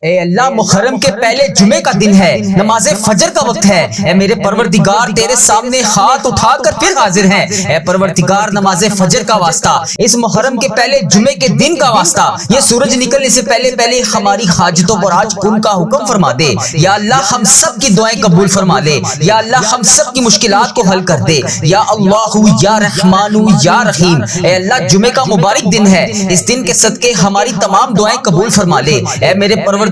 اے اللہ محرم کے پہلے جمعے کا دن ہے، نماز فجر کا وقت ہے۔ اے میرے پروردگار تیرے سامنے ہاتھ اٹھا کر پھر حاضر ہیں۔ اے پروردگار نماز فجر کا واسطہ، اس محرم کے پہلے جمعے کے دن کا واسطہ، یہ سورج نکلنے سے پہلے ہماری حاجتوں پر آج کن کا حکم فرما دے۔ یا اللہ ہم سب کی دعائیں قبول فرما لے۔ یا اللہ ہم سب کی مشکلات کو حل کر دے۔ یا اللہ یا رحمان یا رحیم۔ اے اللہ جمعے کا مبارک دن ہے، اس دن کے صدقے ہماری تمام دعائیں قبول فرما لے۔ اے میرے پروردگار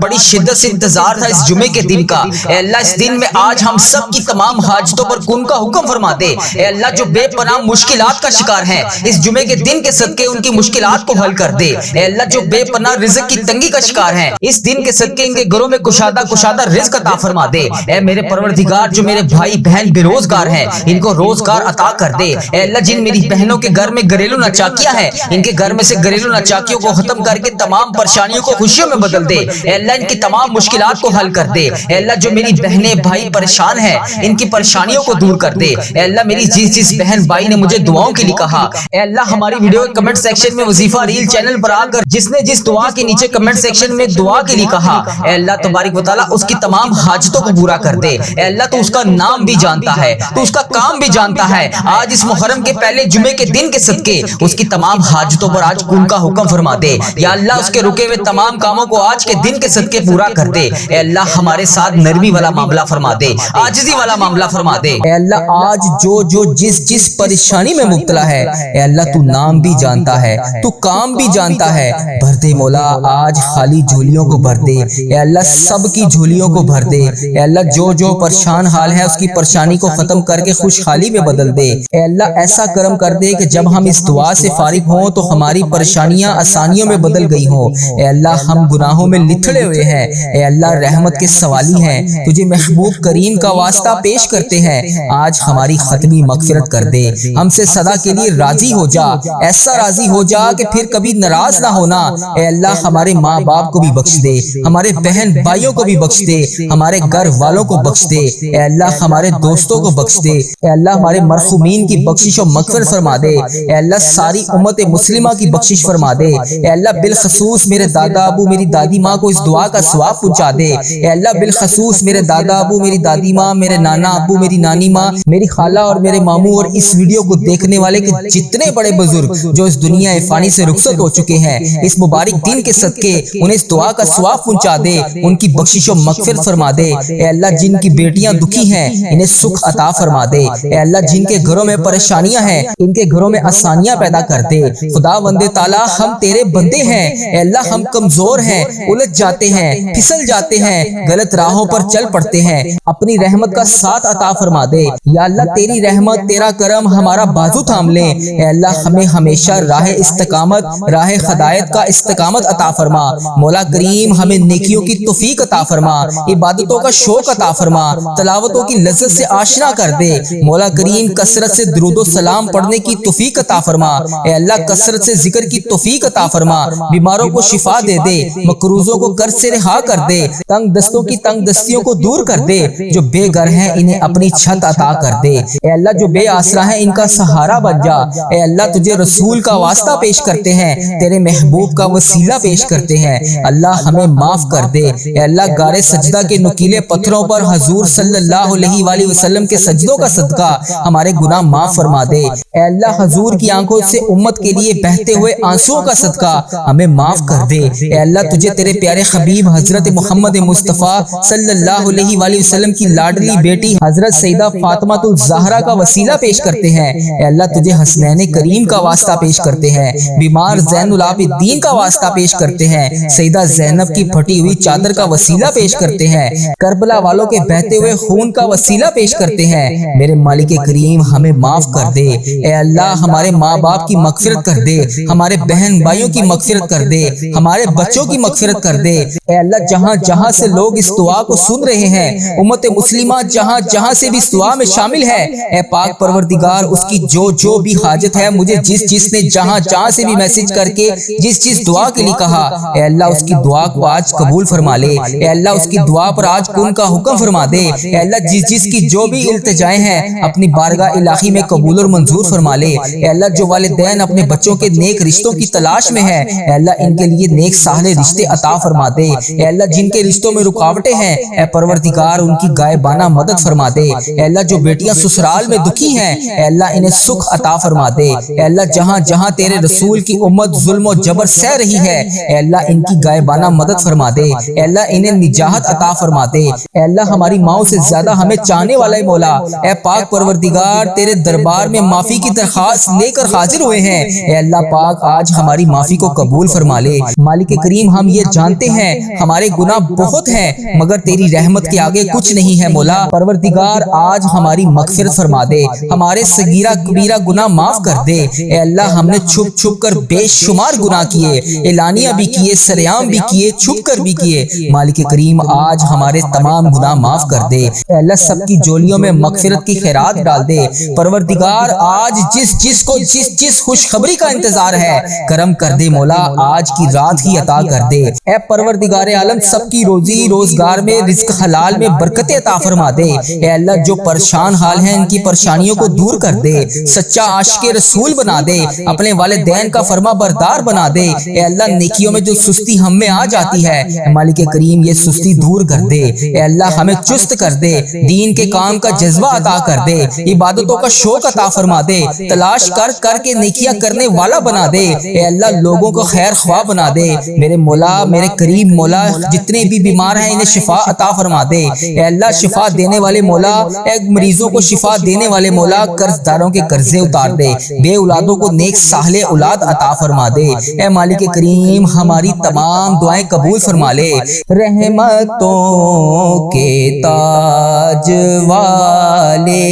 بڑی شدت سے انتظار تھا اس جمعے کے دن کا۔ اے اللہ اس دن میں آج ہم سب کی تمام حاجتوں پر کن کا حکم فرما دے۔ اے اللہ جو بے پناہ مشکلات کا شکار ہیں، اس جمعے کے دن کے صدقے ان کی مشکلات کو حل کر دے۔ اے اللہ جو بے پناہ رزق کی تنگی کا شکار ہیں، اس دن کے صدقے ان کے گھروں میں کشادہ رزق عطا فرما دے۔ اے میرے پروردگار جو میرے بھائی بہن بے روزگار ہیں، ان کو روزگار عطا کر دے۔ اے اللہ جن میری بہنوں کے گھر میں گھریلو ناچاکیاں ہیں، ان کے گھر میں سے گھریلو ناچاکیوں کو ختم کر کے تمام پریشانیوں کو خوشیوں میں بدل دے۔ اے اللہ ان کی تمام مشکلات کو حل کر دے۔ اے اللہ جو میری بہنیں بھائی پریشان ہیں، ان کی پریشانیوں کو دور کر دے۔ اے اللہ میری جس بہن بھائی نے مجھے دعاؤں کے لیے کہا، اے اللہ ہماری ویڈیو کے کمنٹ سیکشن میں وظیفہ ریل چینل پر آ کر جس نے جس دعا کے نیچے کمنٹ سیکشن میں دعا کے لیے کہا، اے اللہ تبارک و تعالیٰ اس کی تمام حاجتوں کو پورا کر دے۔ اے اللہ تو اس کا نام بھی جانتا ہے، تو اس کا کام بھی جانتا ہے۔ آج اس محرم کے پہلے جمعے کے دن کے صدقے اس کی تمام حاجتوں پر آج کن کا حکم فرما دے۔ یا اللہ اس کے رکے ہوئے تمام کاموں کو آج کے دن کے صدقے پورا کر دے۔ اے اللہ ہمارے ساتھ نرمی والا معاملہ فرما دے، عاجزی والا معاملہ فرما دے۔ اے اللہ آج جو جس پریشانی میں مبتلا ہے، اے اللہ تو نام بھی جانتا ہے، تو کام بھی جانتا ہے۔ بھر دے مولا آج خالی جھولیوں کو بھر دے۔ اے اللہ سب کی جھولیوں کو بھر دے۔ اے اللہ جو پریشان حال ہے اس کی پریشانی کو ختم کر کے خوشحالی میں بدل دے۔ اے اللہ ایسا کرم کر دے کہ جب ہم اس دعا سے فارغ ہوں تو ہماری پریشانیاں آسانیوں میں بدل گئی ہوں۔ اے اللہ ہم گناہوں میں لتھڑے ہوئے ہیں، اے اللہ رحمت کے سوالی ہیں، تجھے محبوب کریم کا واسطہ پیش کرتے ہیں، آج ہماری ختمی مغفرت کر دے۔ ہم سے سدا کے لیے راضی ہو جا، ایسا راضی ہو جا کہ پھر کبھی ناراض نہ ہونا۔ اے اللہ ہمارے ماں باپ کو بھی بخش دے، ہمارے بہن بھائیوں کو بھی بخش دے، ہمارے گھر والوں کو بخش دے۔ اے اللہ ہمارے دوستوں کو بخش دے۔ اے اللہ ہمارے مرحومین کی بخشش و مغفرت فرما دے۔ اے اللہ ساری امت مسلمہ کی بخشش فرما دے۔ اے اللہ بالخصوص میرے دادا ابو میری دادی ماں کو اس دعا کا ثواب پہنچا دے۔ اے اللہ بالخصوص میرے دادا ابو میری دادی ماں، میرے نانا ابو میری نانی ماں، میری خالہ اور میرے ماموں اور اس ویڈیو کو دیکھنے والے کے جتنے بڑے بزرگ جو اس دنیا فانی سے رخصت ہو چکے ہیں، اس مبارک دن کے صدقے انہیں اس دعا کا ثواب پہنچا دے، ان کی بخشش و مغفرت فرما دے۔ اے اللہ جن کی بیٹیاں دکھی ہیں انہیں سکھ عطا فرما دے۔ اے اللہ جن کے گھروں میں پریشانیاں ہیں ان کے گھروں میں آسانیاں پیدا کر دے۔ خدا بندے تعالیٰ ہم تیرے بندے ہیں، اے اللہ ہم کمزور ہیں، الجھ جاتے ہیں، پھسل جاتے ہیں، غلط راہوں پر چل پڑتے ہیں، اپنی رحمت کا ساتھ عطا فرما دے۔ یا اللہ تیری رحمت تیرا کرم ہمارا بازو تھام لے۔ اے اللہ ہمیں ہمیشہ راہ استقامت، راہ ہدایت کا استقامت عطا فرما۔ مولا کریم ہمیں نیکیوں کی توفیق عطا فرما، عبادتوں کا شوق عطا فرما، تلاوتوں کی لذت سے آشنا کر دے۔ مولا کریم کثرت سے درود و سلام پڑھنے کی توفیق عطا فرما۔ اے اللہ کثرت سے ذکر کی توفیق عطا فرما، بیماروں کو شفا دے دے، مقروضوں کو قرض سے رہا کر دے، تنگ دستوں کی تنگ دستیوں کو دور کر دے، جو بے گھر ہیں انہیں اپنی چھت عطا کر دے۔ اے اللہ جو بے آسرا ہیں ان کا سہارا بن جا۔ اے اللہ تجھے رسول کا واسطہ پیش کرتے ہیں، تیرے محبوب کا وسیلہ پیش کرتے ہیں، اللہ ہمیں معاف کر دے۔ اے اللہ غار سجدہ کے نکیلے پتھروں پر حضور صلی اللہ علیہ وآلہ وسلم کے سجدوں کا صدقہ ہمارے گناہ معاف فرما دے۔ اے اللہ حضور کی آنکھوں سے امت کے لیے بہتے ہوئے آنسوؤں کا صدقہ ہمیں معاف کر دے۔ اے اللہ تجھے تیرے پیارے حبیب حضرت محمد مصطفیٰ صلی اللہ علیہ وآلہ وسلم کی لاڈلی بیٹی حضرت سیدہ فاطمہ الزہرا کا وسیلہ پیش کرتے ہیں۔ اے اللہ تجھے حسنین کریم کا واسطہ پیش کرتے ہیں، بیمار زین العابدین کا واسطہ پیش کرتے ہیں، سیدہ زینب کی پھٹی ہوئی چادر کا وسیلہ پیش کرتے ہیں، کربلا والوں کے بہتے ہوئے خون کا وسیلہ پیش کرتے ہیں۔ میرے مالک کریم ہمیں معاف کر دے۔ اے اللہ ہمارے ماں باپ کی مغفرت کر دے، ہمارے بہن بھائیوں کی مغفرت کر دے، ہمارے بچوں کی مغفرت کر دے۔ اے اللہ جہاں سے لوگ اس دعا کو سن رہے ہیں، امت مسلمہ جہاں سے بھی اس دعا میں شامل ہے، اے پاک پروردگار اس کی جو بھی حاجت ہے، مجھے جس نے جہاں سے بھی میسج کر کے جس دعا کے لیے کہا، اے اللہ اس کی دعا کو آج قبول فرما لے۔ اے اللہ اس کی دعا پر آج کن کا حکم فرما دے۔ اے اللہ جس کی جو بھی التجائیں ہیں اپنی بارگاہ الہی میں قبول اور منظور فرما لے۔ اے اللہ جو والدین اپنے بچوں کے نیک رشتوں کی تلاش میں ہے، اے اللہ ان کے لیے نیک صالح رشتے عطا عطا فرما دے۔ اے اللہ جن کے رشتوں میں رکاوٹیں ہیں اے پروردگار ان کی غائبانہ مدد فرما دے۔ اے اللہ جو بیٹیاں سسرال میں دکھی ہیں اے اللہ انہیں سکھ عطا فرما دے۔ اے اللہ جہاں جہاں تیرے رسول کی امت ظلم و جبر سہ رہی ہے اے اللہ ان کی غائبانہ مدد فرما دے۔ اے اللہ انہیں نجات عطا فرما دے۔ اے اللہ ہماری ماؤں سے زیادہ ہمیں چاہنے والا ہے مولا، اے پاک پروردگار تیرے دربار میں معافی کی درخواست لے کر حاضر ہوئے ہیں۔ اے اللہ پاک آج ہماری معافی کو قبول فرما لے۔ مالک کریم ہم یہ جانتے ہیں ہمارے گناہ بہت ہیں مگر تیری رحمت کے آگے کچھ نہیں ہے مولا۔ پروردگار آج ہماری مغفرت فرما دے، ہمارے صغیرہ کبیرہ گناہ معاف کر دے۔ اے اللہ ہم نے چھپ چھپ کر بے شمار گناہ کیے، اعلانیہ بھی کیے، سریعام بھی کیے، چھپ کر بھی کیے۔ مالک کریم آج ہمارے تمام گناہ معاف کر دے۔ اے اللہ سب کی جولیوں میں مغفرت کی خیرات ڈال دے۔ پروردگار آج جس کو جس خوشخبری کا انتظار ہے کرم کر دے مولا، آج کی رات ہی عطا کر دے۔ اے پروردگار عالم سب کی روزی روزگار میں رزق حلال میں برکت عطا فرما دے۔ اے اللہ جو پریشان حال ہیں ان کی پریشانیوں کو دور کر دے، سچا عاشق رسول بنا دے، اپنے والدین کا فرما بردار بنا دے۔ اے اللہ نیکیوں میں جو سستی ہم میں آ جاتی ہے مالک کریم یہ سستی دور کر دے۔ اے اللہ ہمیں چست کر دے، دین کے کام کا جذبہ عطا کر دے، عبادتوں کا شوق عطا فرما دے، تلاش کر کے نیکیاں کرنے والا بنا دے۔ اے اللہ لوگوں کو خیر خواہ بنا دے۔ میرے مولا میرے کریم مولا جتنے بھی بیمار ہیں انہیں شفا عطا فرما دے۔ اے اللہ شفا دینے والے مولا، اے مریضوں کو شفا دینے والے مولا، قرض داروں کے قرضے اتار دے، بے اولادوں کو نیک صالح اولاد عطا فرما دے۔ اے مالک کریم ہماری تمام دعائیں قبول فرما لے۔ رحمتوں کے تاج والے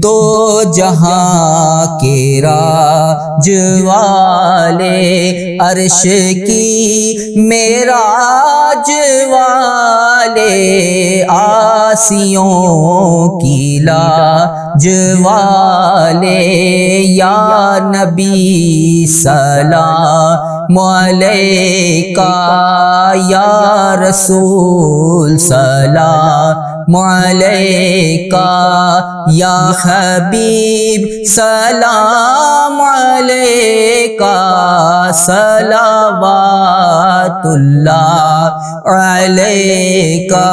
دو جہاں کے راج والے عرش کی معراج والے آسیوں کی لاج والے یا نبی سلام علیکہ یا رسول سلام علیکہ یا حبیب سلام علیکہ صلوات اللہ علیکہ۔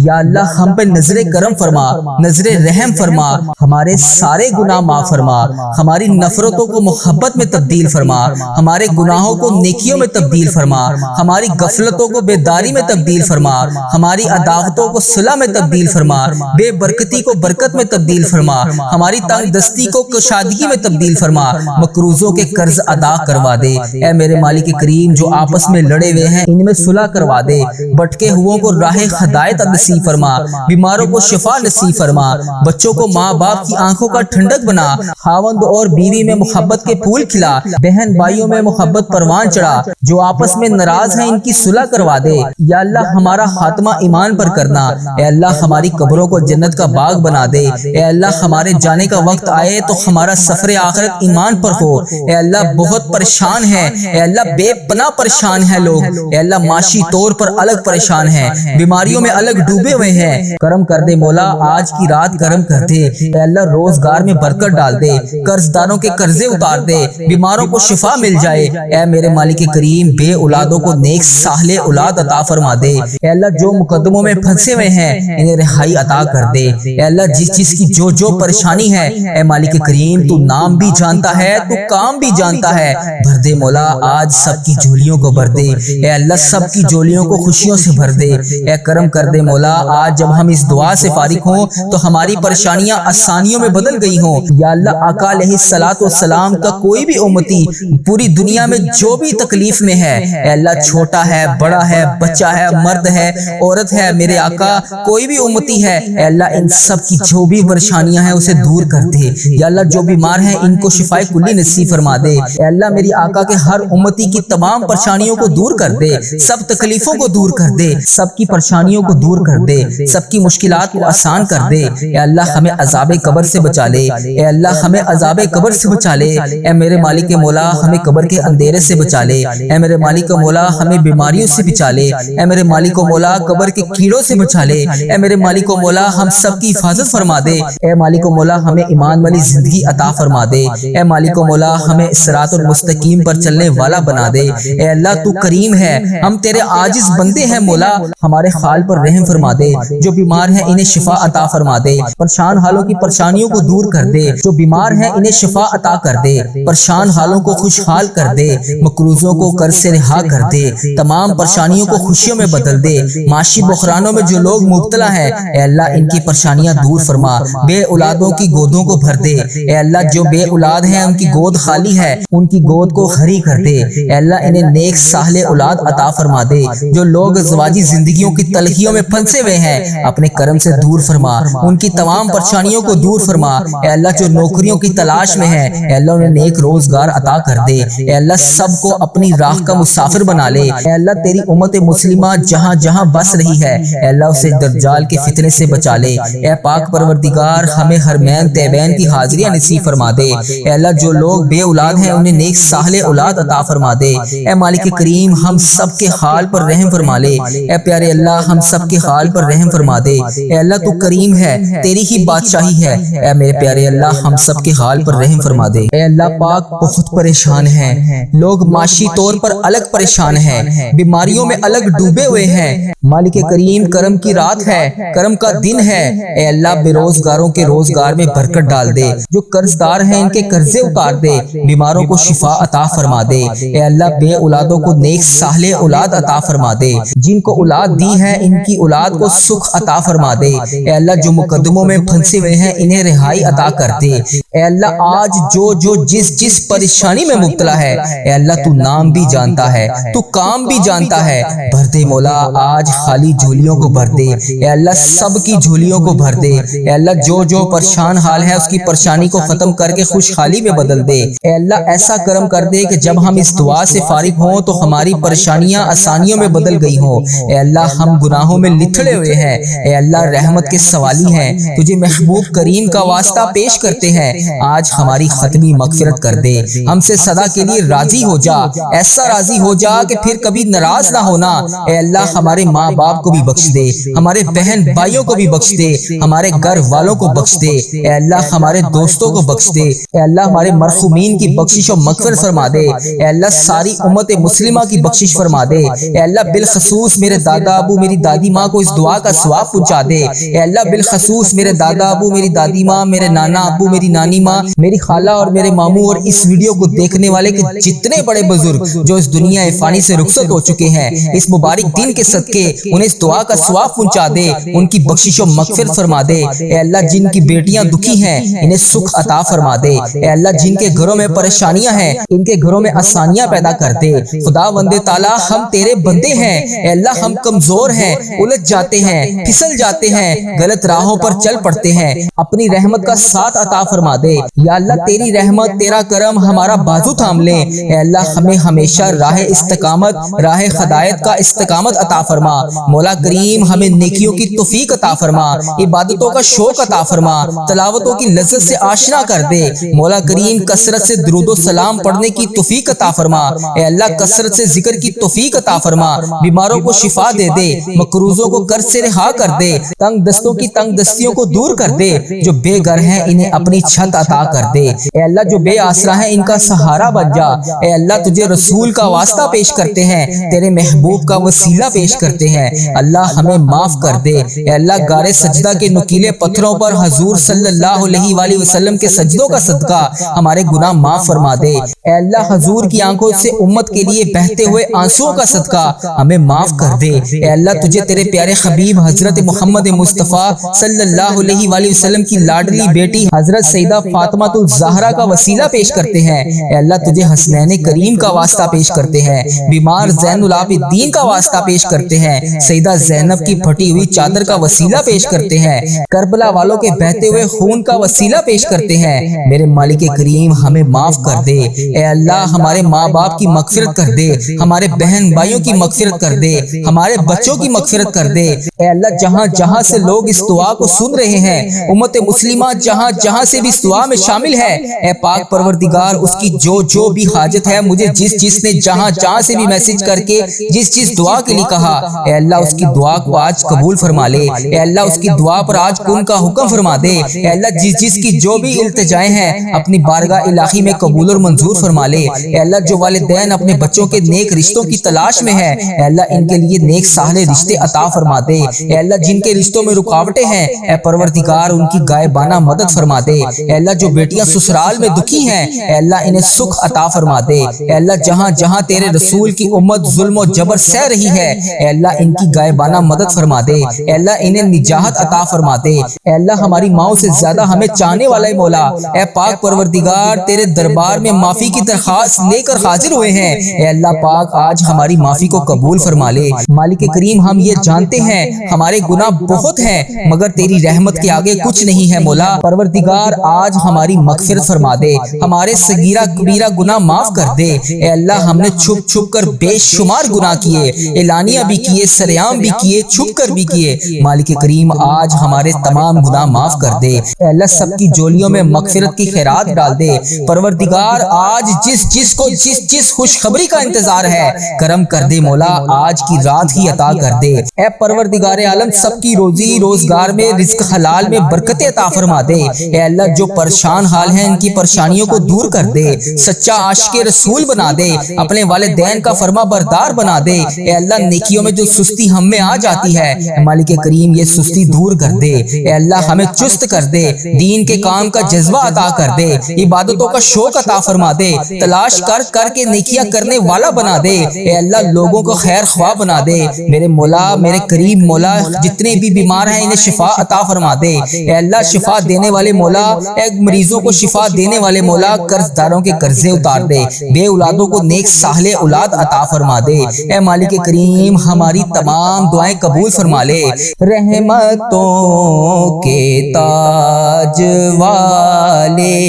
یا اللہ ہم پہ نظر کرم فرما، نظر رحم فرما، ہمارے سارے گناہ معاف فرما، ہماری نفرتوں کو محبت میں تبدیل فرما، ہمارے گناہوں کو نیکیوں میں تبدیل فرما، ہماری غفلتوں کو بیداری میں تبدیل فرما، ہماری عداوتوں کو صلح میں تبدیل فرما، بے برکتی کو برکت میں تبدیل فرما، ہماری تنگ دستی کو کشادگی میں تبدیل فرما، مقروضوں کے قرض ادا کروا دے۔ اے میرے مالک کریم جو آپس میں لڑے ہوئے ہیں ان میں صلح کروا دے، بھٹکے ہوئوں کو راہ ہدایت نصیب فرما، بیماروں کو شفا نصیب فرما، بچوں کو ماں باپ کی آنکھوں کا ٹھنڈک بنا، خاوند اور بیوی میں محبت کے پھول کھلا، بہن بھائیوں میں محبت پروان چڑھا، جو آپس میں ناراض ہیں ان کی صلح کروا دے۔ یا اللہ ہمارا خاتمہ ایمان پر کرنا، اے اللہ ہماری قبروں کو جنت کا باغ بنا دے، اے اللہ ہمارے جانے کا وقت آئے تو ہمارا سفر آخرت ایمان پر ہو۔ اے اللہ بہت پریشان ہے، اے اللہ بے پناہ پریشان ہے لوگ، اے اللہ معاشی طور پر الگ پریشان ہیں، بیماریوں میں الگ ڈوبے ہوئے ہیں، کرم کر دے مولا آج کی رات کرم کر دے۔ اے اللہ روزگار میں برکت ڈال دے، قرض داروں کے قرضے اتار دے، بیماروں کو شفا مل جائے۔ اے میرے مالک کریم بے اولادوں کو نیک صالح اولاد عطا فرما دے۔ اے اللہ جو مقدموں میں پھنسے ہوئے ہیں انہیں رہائی عطا کر دے۔ اے اللہ جس کی جو پریشانی ہے اے مالک کریم تو نام بھی جانتا ہے، تو کام بھی جانتا ہے، بھر دے مولا آج سب کی جھولیوں کو بھر دے۔ اے اللہ سب کی جھولیوں کو خوشیوں سے بھر دے۔ اے کرم کر دے مولا آج جب ہم اس دعا سے فارغ ہوں تو ہماری پریشانیاں آسانیوں میں بدل گئی ہوں۔ یا اللہ آقا علیہ الصلوۃ والسلام کا کوئی بھی امتی پوری دنیا میں جو بھی تکلیف میں ہے اے اللہ چھوٹا ہے بڑا ہے بچہ ہے مرد ہے عورت ہے، میرے آقا کوئی بھی امتی ہے اے اللہ ان سب کی جو بھی پریشانیاں ہیں اسے دور کر دے۔ یا اللہ جو بیمار ہیں ان کو شفائے کلی نصیب فرما دے۔ اے اللہ میری آقا کے ہر امتی کی تمام پریشانیوں کو دور کر دے، سب تکلیفوں کو دور کر دے، سب کی پریشانیوں کو دور کر دے، سب کی مشکلات کو آسان کر دے۔ اے اللہ ہمیں عذاب قبر سے بچا لے، اے اللہ ہمیں عذاب قبر سے بچا لے، اے میرے مالک مولا ہمیں قبر کے اندھیرے سے بچا لے، اے میرے مالک مولا ہمیں بیماریوں سے بچا لے، اے میرے مالک مولا قبر کے کیڑوں سے بچا لے۔ لے۔ اے میرے مالک و مولا ہم سب کی حفاظت فرما دے۔ اے مالک و مولا ہمیں ایمان والی زندگی عطا فرما دے۔ اے مالک و مولا ہمیں صراط المستقیم پر چلنے والا بنا دے۔ اے اللہ تو کریم ہے، ہم تیرے عاجز بندے ہیں مولا، ہمارے حال پر رحم فرما دے۔ جو بیمار ہیں انہیں شفا عطا فرما دے، پریشان حالوں کی پریشانیوں کو دور کر دے۔ جو بیمار ہیں انہیں شفا عطا کر دے، پریشان حالوں کو خوشحال کر دے، مقروضوں کو قرض سے رہا کر دے، تمام پریشانیوں کو خوشیوں میں بدل دے۔ معاشی بحرانوں میں جو لوگ مبتلا ہیں اے اللہ ان کی پریشانیاں دور فرما، بے اولادوں کی گودوں کو بھر دے۔ اے اللہ جو بے اولاد ہیں ان کی گود خالی ہے، ان کی گود کو ہری کر دے۔ اے اللہ انہیں نیک صالح اولاد عطا فرما دے۔ جو لوگ ازواجی زندگیوں کی تلخیوں میں پھنسے ہوئے ہیں اپنے کرم سے دور فرما، ان کی تمام پریشانیوں کو دور فرما۔ اے اللہ جو نوکریوں کی تلاش میں ہیں اے اللہ انہیں نیک روزگار عطا کر دے۔ اے اللہ سب کو اپنی راہ کا مسافر بنا لے۔ اے اللہ تیری امت مسلمہ جہاں جہاں بس رہی ہے اے اللہ اسے دجال کے فتنے سے بچا لے۔ اے پاک پروردگار ہمیں حرمین طیبین کی حاضریاں نصیب فرما دے۔ اے اللہ جو لوگ بے اولاد ہیں انہیں نیک صالح اولاد عطا فرما دے۔ اے مالک کریم ہم سب کے حال پر رحم فرما لے۔ اے پیارے اللہ ہم سب کے حال پر رحم فرما دے۔ اے اللہ تو کریم ہے، تیری ہی بادشاہی ہے۔ اے میرے پیارے اللہ ہم سب کے حال پر رحم فرما دے۔ اے اللہ پاک بہت پریشان ہیں، لوگ معاشی طور پر الگ پریشان ہیں، بیماریوں میں الگ ڈوبے ہوئے ہیں۔ مالک کریم کرم کی رات ہے، کرم کا دن ہے۔ اے اللہ بے روزگاروں کے روزگار میں برکت ڈال دے، جو قرض دار ہیں ان کے قرضے اتار دے، بیماروں کو شفا عطا فرما دے۔ اے اللہ بے اولادوں کو نیک صالح اولاد عطا فرما دے، جن کو اولاد دی ہے ان کی اولاد کو سکھ عطا فرما دے۔ اے اللہ جو مقدموں میں پھنسے ہوئے ہیں انہیں رہائی عطا کر دے۔ اے اللہ آج جو جس پریشانی میں مبتلا ہے اے اللہ تو نام بھی جانتا ہے، تو کام بھی جانتا ہے، بھر دے مولا آج خالی جھولیوں کو بھر دے۔ اے اللہ سب کی جھولیوں کو بھر دے۔ اے اللہ جو پریشان حال ہے اس کی پریشانی کو ختم کر کے خوشحالی میں بدل دے۔ اے اللہ ایسا کرم کر دے کہ جب ہم اس دعا سے فارغ ہوں تو ہماری پریشانیاں آسانیوں میں بدل گئی ہوں۔ اے اللہ ہم گناہوں میں لتھڑے ہوئے ہیں، اے اللہ رحمت کے سوالی ہیں، تجھے محبوب کریم کا واسطہ پیش کرتے ہیں، آج ہماری ختمی مغفرت کر دے، ہم سے سدا کے لیے راضی ہو جا، ایسا راضی ہو جا کہ پھر کبھی ناراض نہ ہونا۔ اے اللہ ہمارے ماں باپ کو بھی بخش دے، ہمارے بہن بھائیوں کو بھی بخش دے، ہمارے گھر والوں کو بخش دے۔ اے اللہ ہمارے دوستوں کو بخش دے۔ اے اللہ ہمارے مرحومین کی بخشش و مغفرت فرما دے۔ اے اللہ ساری امت مسلمہ کی بخشش فرما دے۔ اے اللہ بالخصوص میرے دادا ابو میری دادی ماں کو اس دعا کا ثواب پہنچا دے۔ اے اللہ بالخصوص میرے دادا ابو میری دادی ماں، میرے نانا ابو میری نانی ماں، میری خالہ اور میرے ماموں اور اس ویڈیو کو دیکھنے والے کے جتنے بڑے بزرگ جو اس دنیا فانی سے رخصت ہو چکے ہیں اس مبارک دن کے صدقے انہیں اس دعا کا ثواب پہنچا دے، ان کی بخشش و مغفرت فرما دے۔ اے اللہ جن کی بیٹیاں دکھی ہیں انہیں سکھ عطا فرما دے۔ اے اللہ جن کے گھروں میں پریشانیاں ہیں ان کے گھروں میں آسانیاں پیدا کر دے۔ خدا بندے تعالیٰ ہم تیرے بندے ہیں، اے اللہ ہم کمزور ہیں، الجھ جاتے ہیں، پھسل جاتے ہیں، غلط راہوں پر چل پڑتے ہیں، اپنی رحمت کا ساتھ عطا فرما دے۔ یا اللہ تیری رحمت تیرا کرم ہمارا بازو تھام لے۔ اے اللہ ہمیں ہمیشہ راہ استقامت، راہ ہدایت کا استقامت عطا فرما۔ مولا کریم ہمیں نیکیوں کی توفیق عطا فرما، عبادتوں کا شوق عطا فرما، تلاوتوں کی لذت سے آشنا کر دے۔ مولا کریم کثرت سے درود و سلام پڑھنے کی توفیق عطا فرما۔ اے اللہ کثرت سے ذکر کی توفیق عطا فرما، بیماروں کو شفا دے دے، مقروضوں کو قرض سے رہا کر دے، تنگ دستوں کی تنگ دستیوں کو دور کر دے، جو بے گھر ہیں انہیں اپنی چھت عطا کر دے۔ اے اللہ جو بے آسرا ہیں ان کا سہارا بن جا۔ اے اللہ تجھے رسول کا واسطہ پیش کرتے ہیں، تیرے محبوب کا وسیلہ پیش کرتے ہیں، اللہ ہمیں معاف کر دے۔ اے اللہ غار سجدہ کے نکیلے پتھروں پر حضور صلی اللہ علیہ وآلہ وسلم کے سجدوں کا صدقہ ہمارے گناہ معاف فرما دے۔ اے اللہ حضور کی آنکھوں سے امت کے لیے بہتے ہوئے آنسوؤں کا صدقہ ہمیں معاف کر دے۔ اے اللہ تجھے تیرے پیارے حبیب حضرت محمد مصطفیٰ صلی اللہ علیہ وآلہ وسلم کی لاڈلی بیٹی حضرت سیدہ فاطمہ الزہرا کا وسیلہ پیش کرتے ہیں۔ اے اللہ تجھے حسنین کریم کا واسطہ پیش کرتے ہیں، بیمار زین العابدین کا واسطہ پیش کرتے ہیں، سیدہ زینب کی پھٹی ہوئی چادر کا وسیلہ پیش کرتے ہیں، کربلا والوں کے بہتے ہوئے خون کا وسیلہ پیش کرتے ہیں۔ میرے مالک کریم ہمیں معاف کر دے۔ اے اللہ ہمارے ماں باپ کی مغفرت کر دے، ہمارے بہن بھائیوں کی مغفرت کر دے، ہمارے بچوں کی مغفرت کر دے۔ اے اللہ جہاں جہاں سے لوگ اس دعا کو سن رہے ہیں، امت مسلمہ جہاں جہاں سے بھی اس دعا میں شامل ہے، اے پاک پروردگار اس کی جو بھی حاجت ہے، مجھے جس نے جہاں جہاں سے بھی میسج کر کے جس دعا کے لیے کہا، اے اللہ اس کی دعا کو آج قبول فرما لے۔ اے اللہ اس کی دعا پر آج کن کا حکم فرما دے۔ اے اللہ جس کی جو بھی التجائیں ہیں اپنی بارگاہ الہی میں قبول اور منظور فرما لے۔ اے اللہ جو والدین اپنے بچوں کے نیک رشتوں کی تلاش میں ہیں، اے اللہ ان کے لیے نیک صالح رشتے عطا فرما دے۔ اے اللہ جن کے رشتوں میں رکاوٹیں ہیں، اے پروردگار ان کی غائبانہ مدد فرما دے۔ اے اللہ جو بیٹیاں سسرال میں دکھی ہیں، اے اللہ انہیں سکھ عطا فرما دے۔ اے اللہ جہاں جہاں تیرے رسول کی امت ظلم و جبر سہ رہی ہے، اے اللہ ان کی غائبانہ مدد فرما دے۔ اے اللہ انہیں نجات عطا فرما دے۔ اے اللہ ہماری ماؤں سے زیادہ ہمیں چاہنے والا مولا، اے پاک پروردگار تیرے دربار میں معافی کی درخواست لے کر حاضر ہوئے ہیں۔ اے اللہ پاک آج ہماری معافی کو قبول فرما لے۔ مالک کریم ہم یہ جانتے ہیں ہمارے گناہ بہت ہیں، مگر تیری رحمت کے آگے کچھ نہیں ہے مولا۔ پروردگار آج ہماری مغفرت فرما دے، ہمارے صغیرہ کبیرہ گناہ معاف کر دے۔ اے اللہ ہم نے چھپ چھپ کر بے شمار گناہ کیے، اعلانیہ بھی کیے، سریعام بھی کیے، چھپ کر بھی کیے۔ مالک کریم آج ہمارے تمام گناہ معاف کر دے۔ اے اللہ سب کی جولیوں میں مغفرت کی خیرات ڈال دے۔ پروردگار آج جس کو جس خوشخبری کا انتظار ہے کرم کر دے مولا، آج کی رات ہی عطا کر دے۔ اے پروردگار عالم سب کی روزی روزگار میں رزق حلال میں برکت عطا فرما دے۔ اے اللہ جو پریشان حال ہیں ان کی پریشانیوں کو دور کر دے، سچا عاشق رسول بنا دے، اپنے والدین کا فرما بردار بنا دے۔ اے اللہ نیکیوں میں جو سستی ہم میں آ جاتی ہے، مالک کریم یہ سستی دور کر دے۔ اے اللہ ہمیں چست کر دے، دین کے کام کا جذبہ عطا کر دے، عبادتوں کا شوق عطا فرما دے، تلاش کر کے نیکیاں کرنے والا بنا دے۔ اے اللہ لوگوں کو خیر خواہ بنا دے۔ میرے مولا میرے کریم مولا جتنے بھی بیمار ہیں انہیں شفا عطا فرما دے۔ اے اللہ شفا دینے والے مولا، اے مریضوں کو شفا دینے والے مولا، قرض داروں کے قرضے اتار دے، بے اولادوں کو نیک صالح اولاد عطا فرما دے۔ اے مالک کریم ہماری تمام دعائیں قبول فرما لے۔ رحمتوں کے تاج والے،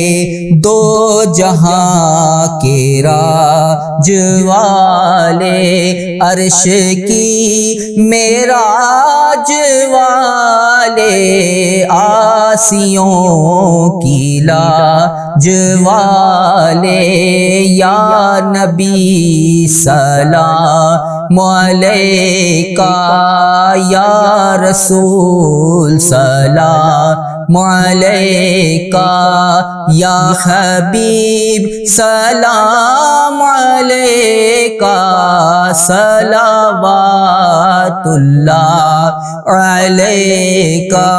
دو جہاں کے راج والے، عرش کی معراج والے، آسیوں کی لاج والے، یا نبی سلام علیکہ، یا رسول سلام علیکہ، یا حبیب سلام علیکہ، صلوات اللہ علیکہ۔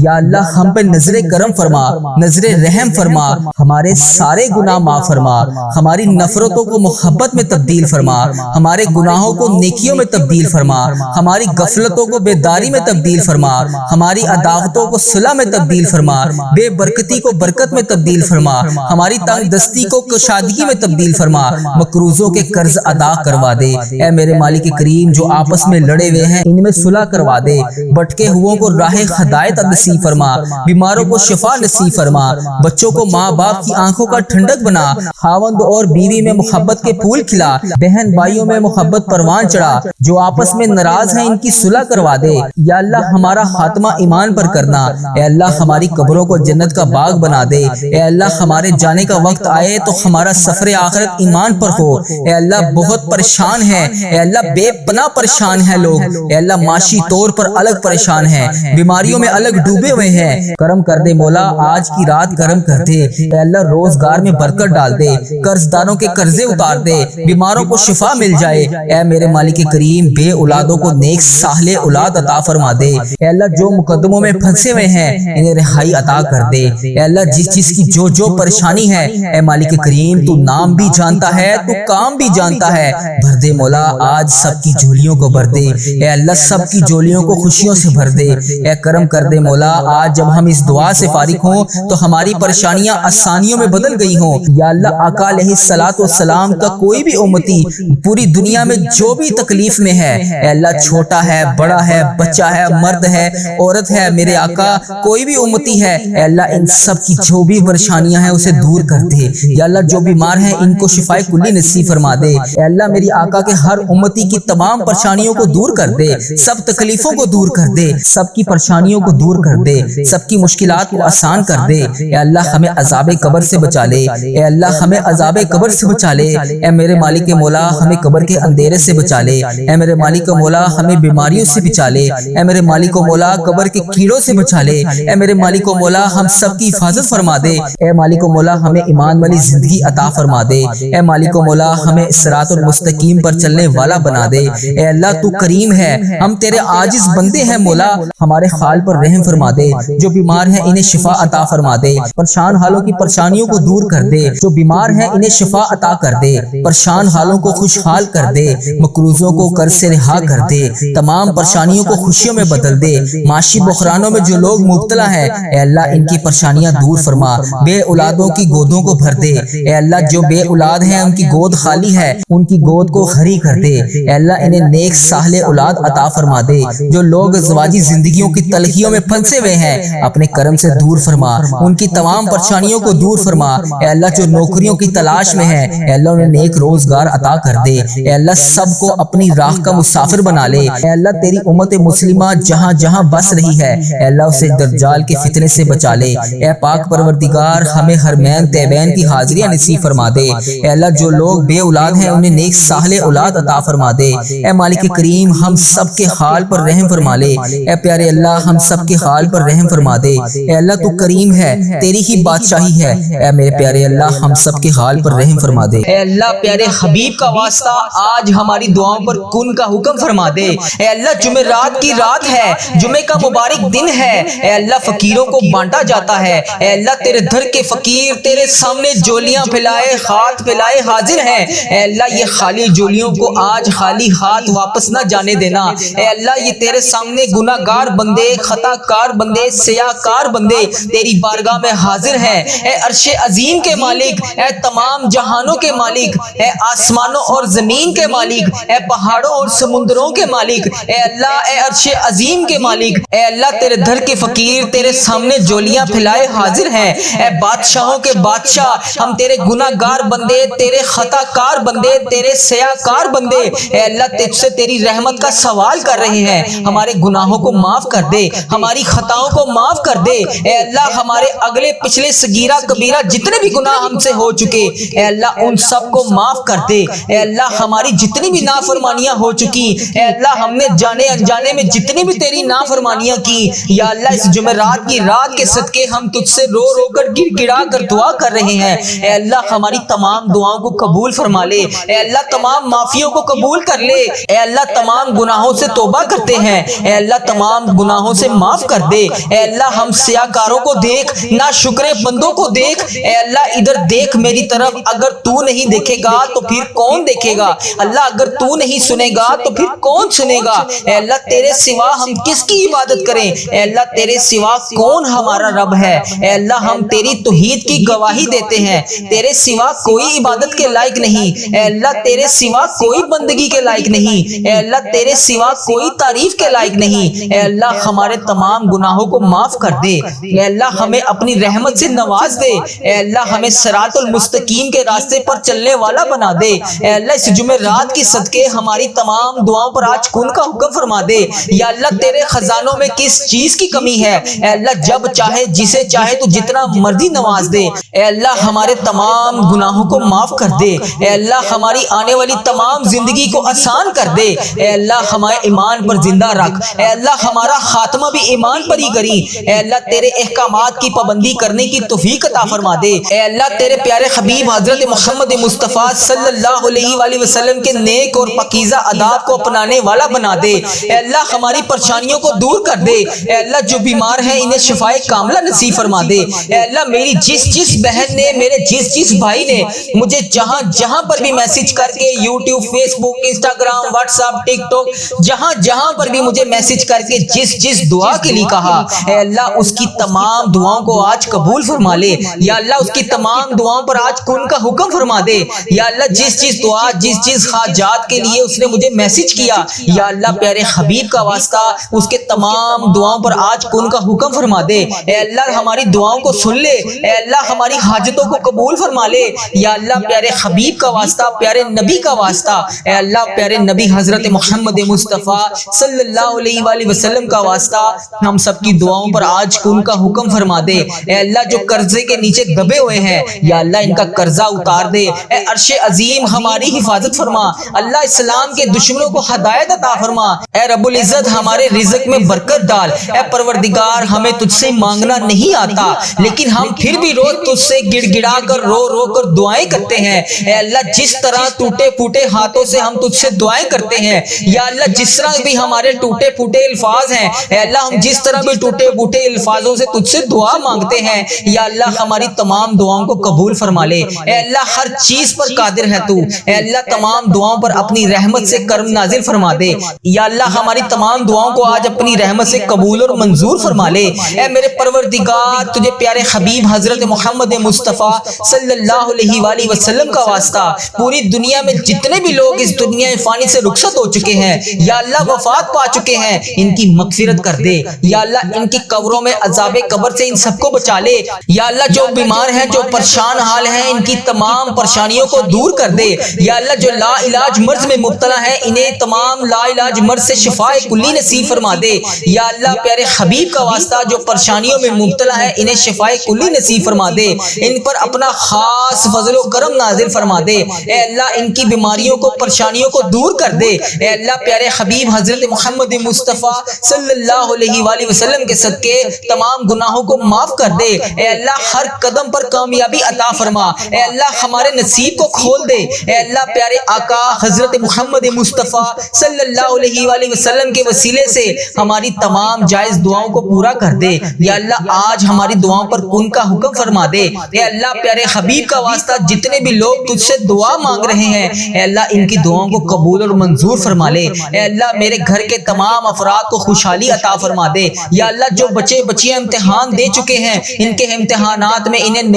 یا اللہ ہم پہ نظر کرم فرما، نظر رحم فرما، ہمارے سارے گناہ معاف فرما، ہماری نفرتوں کو محبت میں تبدیل فرما، ہمارے گناہوں کو نیکیوں میں تبدیل فرما، ہماری غفلتوں کو بیداری میں تبدیل فرما، ہماری عداوتوں کو صلح میں تبدیل فرما، بے برکتی کو برکت میں تبدیل فرما، ہماری تنگ دستی کو کشادگی میں تبدیل فرما، مقروضوں کے قرض ادا کروا دے۔ اے میرے مالک کریم جو آپس میں لڑے ہوئے ہیں ان میں صلح کروا دے، بھٹکے ہوئوں کو راہ ہدایت نصیب فرما، بیماروں کو شفا نصیب فرما، بچوں کو ماں باپ کی آنکھوں کا ٹھنڈک بنا، خاوند اور بیوی میں محبت کے پھول کھلا، بہن بھائیوں میں محبت پروان چڑھا، جو آپس میں ناراض ہیں ان کی صلح کروا دے۔ یا اللہ ہمارا خاتمہ ایمان پر کرنا، اے اللہ ہماری قبروں کو جنت کا باغ بنا دے۔ اے اللہ ہمارے جانے کا وقت آئے تو ہمارا سفر آخرت ایمان پر ہو۔ اے اللہ بہت پریشان ہے، اے اللہ بے پناہ پریشان ہے لوگ، اے اللہ معاشی طور پر الگ پریشان ہیں، بیماریوں میں الگ ڈوبے ہوئے ہیں، کرم کر دے مولا، آج کی رات کرم کر دے۔ اے اللہ روزگار میں برکت ڈال دے، قرض داروں کے قرضے اتار دے، بیماروں کو شفا مل جائے۔ اے میرے مالک کریم بے اولادوں کو نیک صالح اولاد عطا فرما دے۔ اے اللہ جو مقدموں میں پھنسے ہوئے ہیں انہیں رہائی عطا کر دے۔ اے اللہ جس کی جو پریشانی ہے، اے مالک کریم تو نام بھی جانتا ہے، تو کام بھی جانتا ہے، بھر دے مولا، آج سب کی جھولیوں کو بھر دے، اے اللہ سب کی جولیوں کو خوشیوں سے بھر دے، اے کرم کر دے مولا آج جب ہم اس دعا سے فارغ ہوں تو ہماری پریشانیاں آسانیوں میں بدل گئی ہوں۔ یا اللہ آقا علیہ السلام کا کوئی بھی امتی پوری دنیا میں جو بھی تکلیف میں ہے، اے اللہ چھوٹا ہے، بڑا ہے، بچہ ہے، مرد ہے، عورت ہے، میرے آقا کوئی بھی امتی ہے، اے اللہ ان سب کی جو بھی پریشانیاں ہیں اسے دور کر دے۔ یا اللہ جو بیمار ہیں ان کو شفائے کلی نصیب فرما دے۔ اے اللہ میری آقا کے ہر امتی کی تمام پریشانیوں کو دور کر دے، سب تکلیفوں کو دور کر دے، سب کی پریشانیوں کو دور کر دے، سب کی مشکلات کو آسان کر دے۔ اے اللہ ہمیں عذاب قبر سے بچا لے، اے اللہ ہمیں عذاب قبر سے بچا لے، اے میرے مالک مولا ہمیں قبر کے اندھیرے سے بچا لے، اے میرے مالک مولا ہمیں بیماریوں سے بچا لے، اے میرے مالک مولا قبر کے کیڑوں سے بچا لے، اے میرے مالک مولا ہم سب کی حفاظت فرما دے، اے مالک مولا ہمیں ایمان والی زندگی عطا فرما دے، اے مالک مولا ہمیں صراط المستقیم پر چلنے والا بنا دے۔ اے اللہ تو کریم ہے، ہم تیرے عاجز بندے ہیں مولا، ہمارے حال پر رحم فرما دے، جو بیمار ہیں انہیں شفا عطا فرما دے، پریشان حالوں کی پریشانیوں کو دور کر دے، جو بیمار ہیں انہیں شفا عطا کر دے، پریشان حالوں کو خوشحال کر دے، مقروضوں کو قرض سے رہا کر دے، تمام پریشانیوں کو خوشیوں میں بدل دے، معاشی بحرانوں میں جو لوگ مبتلا ہیں اے اللہ ان کی پریشانیاں دور فرما، بے اولادوں کی گودوں کو بھر دے، اے اللہ جو بے اولاد ہیں ان کی گود خالی ہے ان کی گود کو ہری کر دے، اے اللہ انہیں نیک صالح اولاد عطا فرما دے، جو لوگ ازواجی زندگیوں کی تلخیوں میں پھنسے ہوئے ہیں اپنے کرم سے دور فرما، ان کی تمام پریشانیوں کو دور فرما، اے اللہ جو نوکریوں کی تلاش میں ہے اے اللہ انہیں نیک روزگار عطا کر دے، اے اللہ سب کو اپنی راہ کا مسافر بنا لے، اے اللہ تیری امت مسلمہ جہاں جہاں بس رہی ہے اے اللہ اسے دجال کے فتنے سے بچا لے، اے پاک پروردگار ہمیں حرمین طیبین کی حاضریاں نصیب فرما دے، اے اللہ جو لوگ بے اولاد ہیں انہیں نیک صالح اولاد عطا فرما دے، اے مالک کریم ہم سب کے حال پر رحم فرما لے، اے پیارے اللہ ہم سب کے حال پر رحم فرما دے، اے اللہ تو کریم ہے تیری ہی بادشاہی ہے، اے میرے پیارے اللہ ہم سب کے حال پر رحم فرما دے، اے اللہ پیارے حبیب کا واسطہ آج ہماری دعاؤں پر کن کا حکم فرما دے، اے اللہ جمعرات کی رات ہے، جمعے کا مبارک دن ہے، اے اللہ فقیروں کو بانٹا جاتا ہے، اے اللہ تیرے دھر کے فقیر تیرے سامنے جولیاں پھیلائے ہاتھ پھیلائے حاضر ہیں، اے اللہ یہ خالی جولیوں کو آج خالی ہاتھ واپس نہ جانے دینا، اے اللہ یہ تیرے سامنے گناہگار بندے خطا کار بندے سیاہ کار بندے تیری بارگاہ میں حاضر ہیں، اے عرش عظیم کے مالک، اے تمام جہانوں کے مالک، اے آسمانوں اور زمین کے مالک، اے پہاڑوں اور سمندروں کے مالک، اے اللہ اے عرش عظیم کے مالک، اے اللہ تیرے دھر کے فقیر تیرے سامنے جولیاں پھیلائے حاضر ہیں، اے بادشاہوں کے بادشاہ ہم تیرے گناہگار بندے تیرے خطا کار بندے تیرے سیاہ کار بندے اے اللہ تجھ سے تیری رحمت کا سوال کر رہے ہیں، ہمارے گناہوں کو معاف کر دے، ہماری خطاؤں کو معاف کر دے، اے اللہ ہمارے اگلے پچھلے صغیرہ کبیرہ جتنے بھی گناہ ہم سے ہو چکے اے اللہ ان سب کو معاف کر دے، اے اللہ ہماری جتنی بھی نافرمانیاں ہو چکی اے اللہ ہم نے جانے انجانے میں جتنی بھی تیری نافرمانیاں کی یا اللہ اس جمعرات کی رات کے صدقے ہم تجھ سے رو رو کر گر گڑا کر دعا کر رہے ہیں، اے اللہ ہماری تمام دعاؤں کو قبول فرما لے، اے اللہ تمام معافیوں کو قبول کر لے، اے اللہ تمام گناہوں سے توبہ کرتے ہیں، اے اللہ تمام گناہوں سے معاف کر دے، اے اللہ ہم سیاکاروں کو دیکھ ناشکرے بندوں کو دیکھ، اے اللہ ادھر دیکھ میری طرف، اگر تو نہیں دیکھے گا تو پھر کون دیکھے گا، اللہ اگر تو نہیں سنے گا تو پھر کون سنے گا، اے اللہ تیرے سوا ہم کس کی عبادت کریں، اے اللہ تیرے سوا کون ہمارا رب ہے، اے اللہ ہم تیری توحید کی گواہی دیتے ہیں، تیرے سوا کوئی عبادت کے لائق نہیں، اے اللہ تیرے سوا کوئی بندگی کے لائق نہیں، اے اللہ تیرے سوا کوئی تعریف کے لائق نہیں، اے اللہ ہمارے تمام گناہوں کو معاف کر دے، اے اللہ ہمیں اپنی رحمت سے نواز دے، اے اللہ ہمیں صراط المستقیم کے راستے پر چلنے والا بنا دے، اے اللہ اس جمعرات کی صدقے ہماری تمام دعاؤں پر آج کن کا حکم فرما دے، یا اللہ تیرے خزانوں میں کس چیز کی کمی ہے، اے اللہ جب چاہے جسے چاہے تو جتنا مرضی نواز دے، اے اللہ ہمارے تمام گناہوں کو معاف کر دے، اے اللہ ہماری آنے والی تمام زندگی کو آسان کر دے، اے اللہ ہمارے ایمان پر زندہ رکھ، اے اللہ ہمارا خاتمہ بھی ایمان پر ہی کری، اے اللہ تیرے احکامات کی پابندی کرنے کی توفیق عطا فرما دے، اے اللہ تیرے پیارے حبیب حضرت محمد مصطفیٰ صلی اللہ علیہ وآلہ وسلم کے نیک اور پاکیزہ آداب کو اپنانے والا بنا دے، اے اللہ ہماری پریشانیوں کو دور کر دے، اے اللہ جو بیمار ہیں انہیں شفائے کاملہ نصیب فرما دے، اے اللہ میری جس بہن نے میرے جس بھائی نے مجھے جہاں پر بھی میسج کر کے یوٹیوب فیس بک انسٹاگرام واٹس ایپ ٹک ٹاک جہاں جہاں پر بھی مجھے میسج کر کے جس دعا کے لیے کہا، اے اللہ اس کی تمام دعاؤں کو آج قبول فرما لے یا اللہ اس کی تمام دعاؤں پر آج کن کا حکم فرما دے یا اللہ جس دعا جس حاجات کے لیے اس نے مجھے میسج کیا یا اللہ پیارے حبیب کا واسطہ اس کے تمام دعاؤں پر آج کن کا حکم فرما دے، اے اللہ ہماری دعاؤں کو سن لے، اے اللہ ہماری حاجتوں کو قبول فرما لے یا اللہ پیارے حبیب کا واسطہ، پیارے نبی کا واسطہ، اے اللہ پیارے نبی حضرت محمد مصطفیٰ صلی اللہ علیہ وآلہ وسلم کا واسطہ ہم سب کی دعاؤں پر آج کن کا حکم فرما دے، اے اللہ جو قرضے کے نیچے دبے ہوئے ہیں یا اللہ ان کا قرضہ اتار دے، اے عرش عظیم ہماری حفاظت فرما، اللہ اسلام کے دشمنوں کو ہدایت عطا فرما، اے رب العزت ہمارے رزق میں برکت ڈال، اے پروردگار ہمیں تجھ سے مانگنا نہیں آتا لیکن ہم پھر بھی روز تجھ سے گڑ گڑا کر رو کر دعائیں کرتے ہیں، اے اللہ جس طرح ٹوٹے پھوٹے ہاتھوں سے ہم تجھ سے دعائیں کرتے ہیں یا اللہ جس طرح بھی ہمارے ٹوٹے پھوٹے الفاظ ہیں، اے اللہ ہم جس طرح بھی ٹوٹے پھوٹے الفاظوں سے تجھ سے دعا مانگتے ہیں یا اللہ ہماری تمام دعاؤں کو قبول فرما لے، اے اللہ ہر چیز پر قادر ہے تو، اے اللہ تمام دعاؤں پر اپنی رحمت سے کرم نازل فرما دے یا اللہ ہماری تمام دعاؤں کو آج اپنی رحمت سے قبول اور منظور فرما لے، اے میرے پروردگار تجھے پیارے حبیب حضرت محمد مصطفیٰ صلی اللہ علیہ وآلہ وسلم کا واسطہ پوری دنیا میں جتنے بھی لوگ اس دنیا فانی سے رخصت ہو چکے ہیں یا اللہ وفات پا چکے ہیں ان کی مغفرت کر دے یا اللہ ان کی قبروں میں عذاب قبر سے ان سب کو بچا لے یا اللہ جو بیمار ہیں جو پریشان حال ہیں ان کی تمام پریشانیوں کو دور کر دے یا اللہ جو لا علاج مرض میں مبتلا ہیں انہیں تمام لا علاج مرض سے شفاء کلی نصیب فرما دے یا اللہ پیارے حبیب کا واسطہ جو پریشانیوں میں مبتلا ہے انہیں شفاء کلی نصیب فرما دے، ان پر اپنا خاص فضل و کرم نازل فرما دے، اے اللہ ان کی بیماریوں کو پریشانیوں کو دور کر دے، اے اللہ پیارے حبیب حضرت محمد مصطفیٰ صلی اللہ علیہ وآلہ وسلم کے صدقے تمام گناہوں کو معاف کر دے، اے اللہ ہر قدم پر کامیابی عطا فرما، اے اللہ ہمارے نصیب کو کھول دے، اے اللہ پیارے آقا حضرت محمد مصطفیٰ صلی اللہ علیہ وآلہ وسلم کے وسیلے سے ہماری تمام جائز دعاؤں کو پورا کر دے یا اللہ آج ہماری دعاؤں پر کن کا حکم فرما دے، اے اللہ پیارے حبیب کا واسطہ جتنے بھی لوگ تجھ سے دعا مانگ رہے ہیں اے اللہ ان کی دعاؤں کو قبول اور منظور فرما لے، اے اللہ میرے گھر کے تمام افراد کو خوشحالی عطا فرما دے یا اللہ جو بچے بچیاں امتحان دے چکے ہیں ان کے امتحانات میں انہیں